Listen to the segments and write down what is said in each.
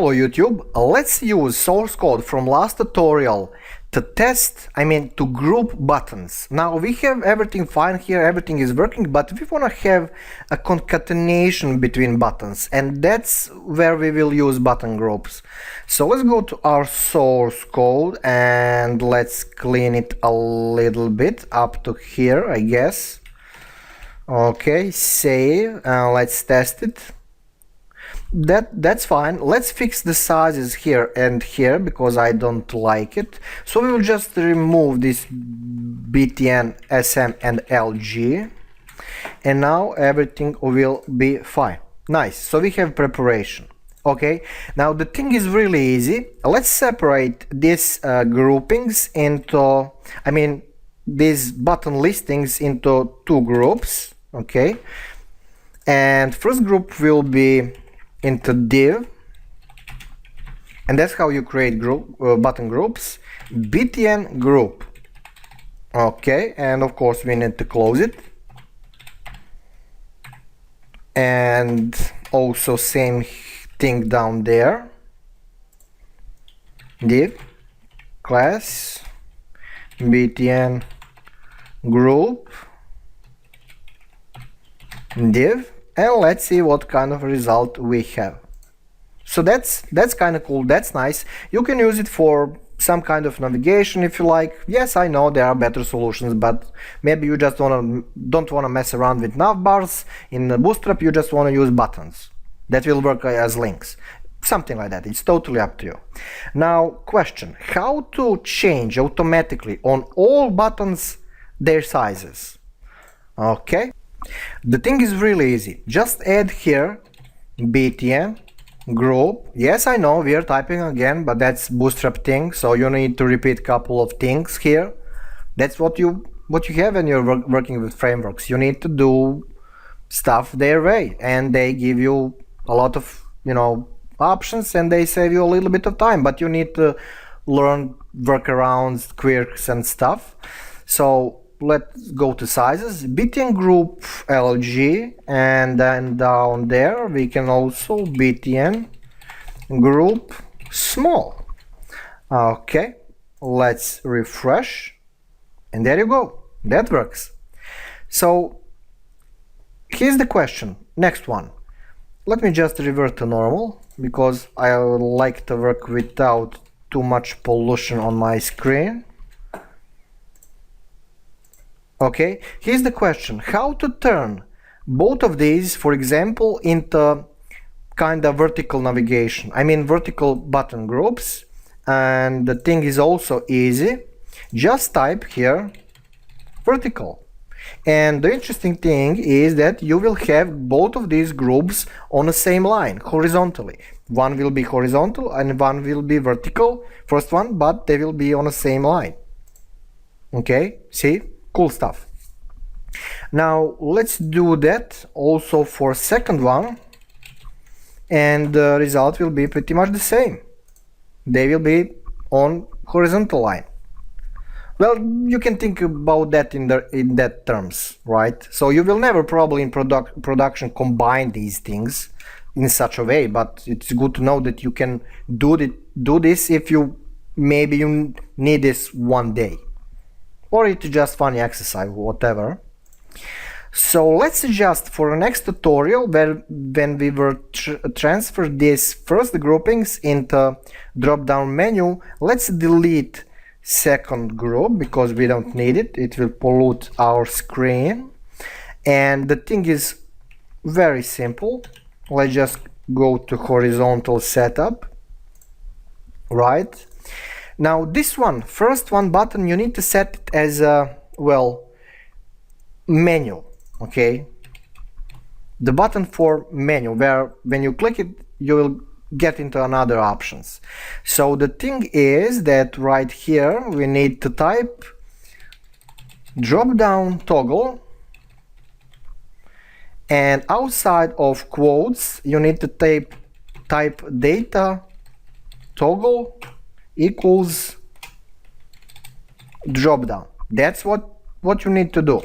Hello YouTube, let's use source code from last tutorial to to group buttons. Now we have everything fine here, everything is working, but we want to have a concatenation between buttons, and that's where we will use button groups. So let's go to our source code and let's clean it a little bit up to here, I guess. Okay, save, let's test it. That's fine. Let's fix the sizes here and here because I don't like it. So we will just remove this BTN, SM and LG, and now everything will be fine. Nice. So we have preparation. Okay, now the thing is really easy. Let's separate these groupings into, these button listings into two groups. Okay, and first group will be into div, and that's how you create button groups. BTN group. Okay, and of course we need to close it, and also same thing down there. Div class BTN group div, and let's see what kind of result we have. So that's kind of cool, that's nice. You can use it for some kind of navigation if you like. Yes, I know there are better solutions, but maybe you just don't want to mess around with navbars. In Bootstrap you just want to use buttons that will work as links, something like that. It's totally up to you. Now question, how to change automatically on all buttons their sizes? Okay, the thing is really easy. Just add here BTN group. Yes, I know we are typing again, but that's Bootstrap thing, so you need to repeat a couple of things here. That's what you have when you're working with frameworks. You need to do stuff their way, and they give you a lot of options, and they save you a little bit of time, but you need to learn workarounds, quirks and stuff. So let's go to sizes, BTN group LG, and then down there we can also BTN group small. Okay, let's refresh, and there you go, that works. So here's the question, next one. Let me just revert to normal because I like to work without too much pollution on my screen. Okay, here's the question, how to turn both of these, for example, into kind of vertical navigation, vertical button groups. And the thing is also easy, just type here vertical, and the interesting thing is that you will have both of these groups on the same line horizontally. One will be horizontal and one will be vertical, first one, but they will be on the same line. Okay, see? Cool stuff. Now let's do that also for second one, and the result will be pretty much the same. They will be on horizontal line. Well, you can think about that in that terms, right? So you will never probably in production combine these things in such a way, but it's good to know that you can do this if maybe you need this one day, or it's just funny exercise, whatever. So let's adjust for the next tutorial when we will transfer these first groupings into drop down menu. Let's delete second group because we don't need it, it will pollute our screen. And the thing is very simple. Let's just go to horizontal setup, right? Now this one, first one button, you need to set it as a, menu, okay? The button for menu, where when you click it, you will get into another options. So the thing is that right here, we need to type drop down toggle, and outside of quotes, you need to type data toggle equals drop down. That's what you need to do.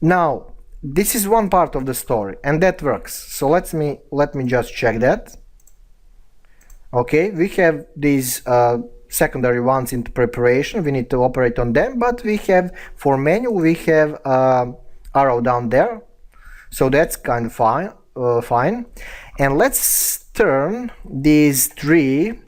Now this is one part of the story, and that works. So let me just check that. Okay, we have these secondary ones into preparation. We need to operate on them, but we have for menu we have arrow down there, so that's kind of fine. And let's turn these three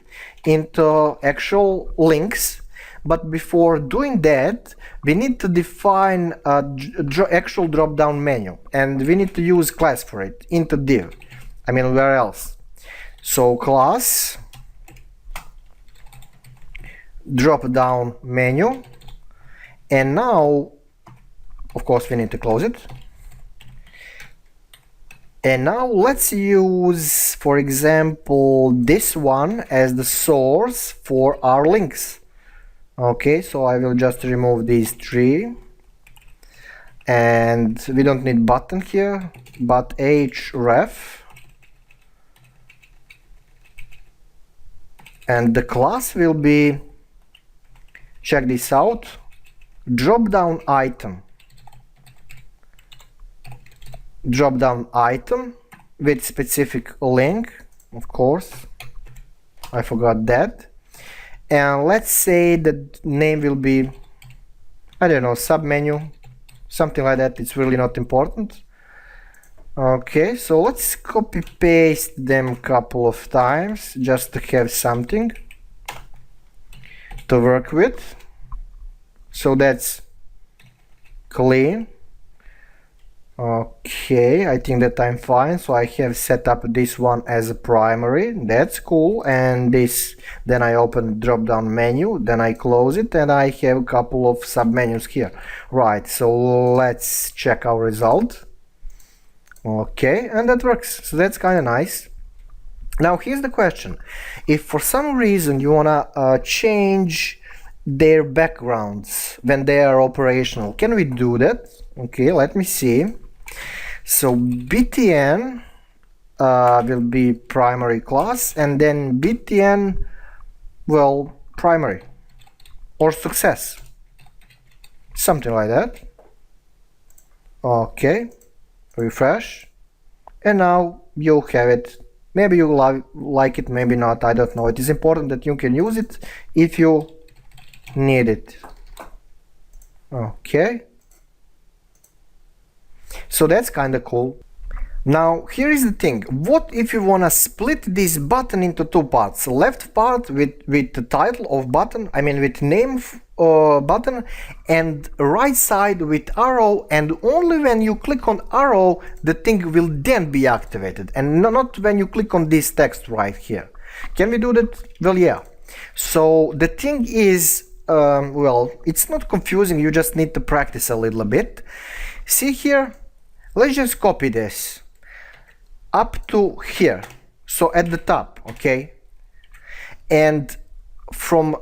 into actual links. But before doing that, we need to define actual drop-down menu, and we need to use class for it into div. I mean, where else? So class drop-down menu, and now, of course, we need to close it. And now let's use, for example, this one as the source for our links. Okay, so I will just remove these three, and we don't need button here, but href, and the class will be, check this out, drop down item with specific link, of course, I forgot that. And let's say the name will be, I don't know, submenu, something like that. It's really not important. Okay, so let's copy paste them a couple of times just to have something to work with. So that's clean. Okay, I think that I'm fine. So I have set up this one as a primary. That's cool. And this, then I open drop down menu, then I close it, and I have a couple of submenus here. Right, so let's check our result. Okay, and that works. So that's kind of nice. Now here's the question. If for some reason you wanna change their backgrounds when they are operational, can we do that? Okay, let me see. So btn will be primary class, and then btn, well, primary or success, something like that. Okay, refresh, and now you have it. Maybe you like it, maybe not, I don't know. It is important that you can use it if you need it. Okay, so that's kind of cool. Now here is the thing. What if you want to split this button into two parts? Left part with the title of button, I mean with name button, and right side with arrow, and only when you click on arrow the thing will then be activated, and not when you click on this text right here. Can we do that? Well, yeah. So the thing is, well, it's not confusing, you just need to practice a little bit. See here, let's just copy this up to here, so at the top, okay, and from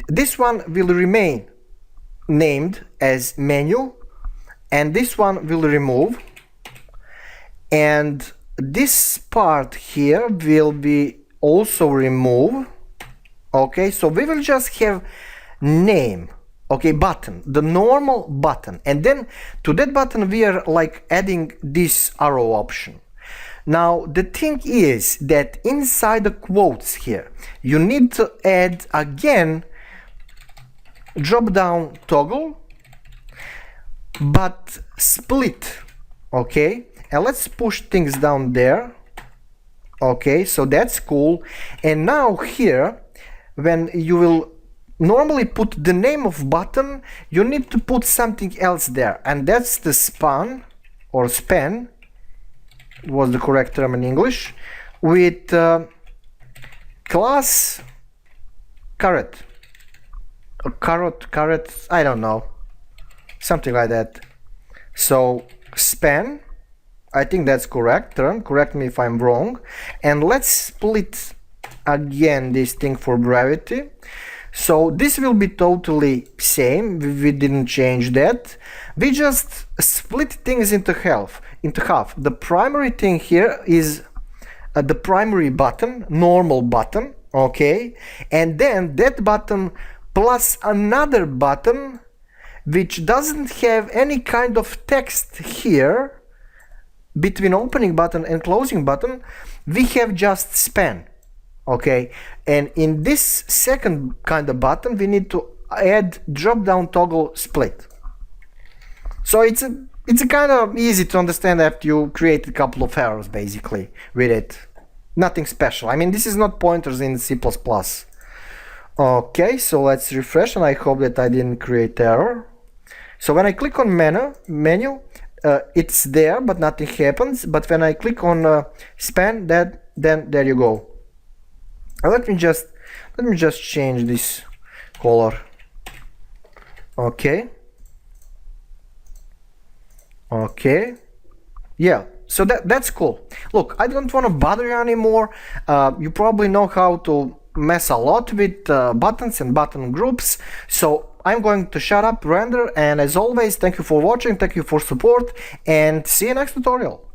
this one will remain named as menu, and this one will remove, and this part here will be also remove. Okay, so we will just have name, okay, button, the normal button, and then to that button we are like adding this arrow option. Now the thing is that inside the quotes here you need to add again drop down toggle, but split. Okay, and let's push things down there. Okay, so that's cool. And now here, when you will normally put the name of button, you need to put something else there, and that's the span or span was the correct term in English, with class caret, I don't know, something like that. So span, I think that's correct term, correct me if I'm wrong. And let's split again this thing for brevity. So this will be totally same, we didn't change that. We just split things into half. The primary thing here is the primary button, normal button, okay? And then that button plus another button which doesn't have any kind of text here between opening button and closing button. We have just span. Okay, and in this second kind of button we need to add drop down toggle split. So it's a kind of easy to understand after you create a couple of errors basically with it. Nothing special. I mean, this is not pointers in C++. Okay, so let's refresh, and I hope that I didn't create error. So when I click on menu, it's there, but nothing happens. But when I click on span, then there you go. Let me just change this color. Okay. Okay. Yeah. So that's cool. Look, I don't want to bother you anymore. You probably know how to mess a lot with buttons and button groups. So I'm going to shut up, render, and as always, thank you for watching, thank you for support, and see you next tutorial.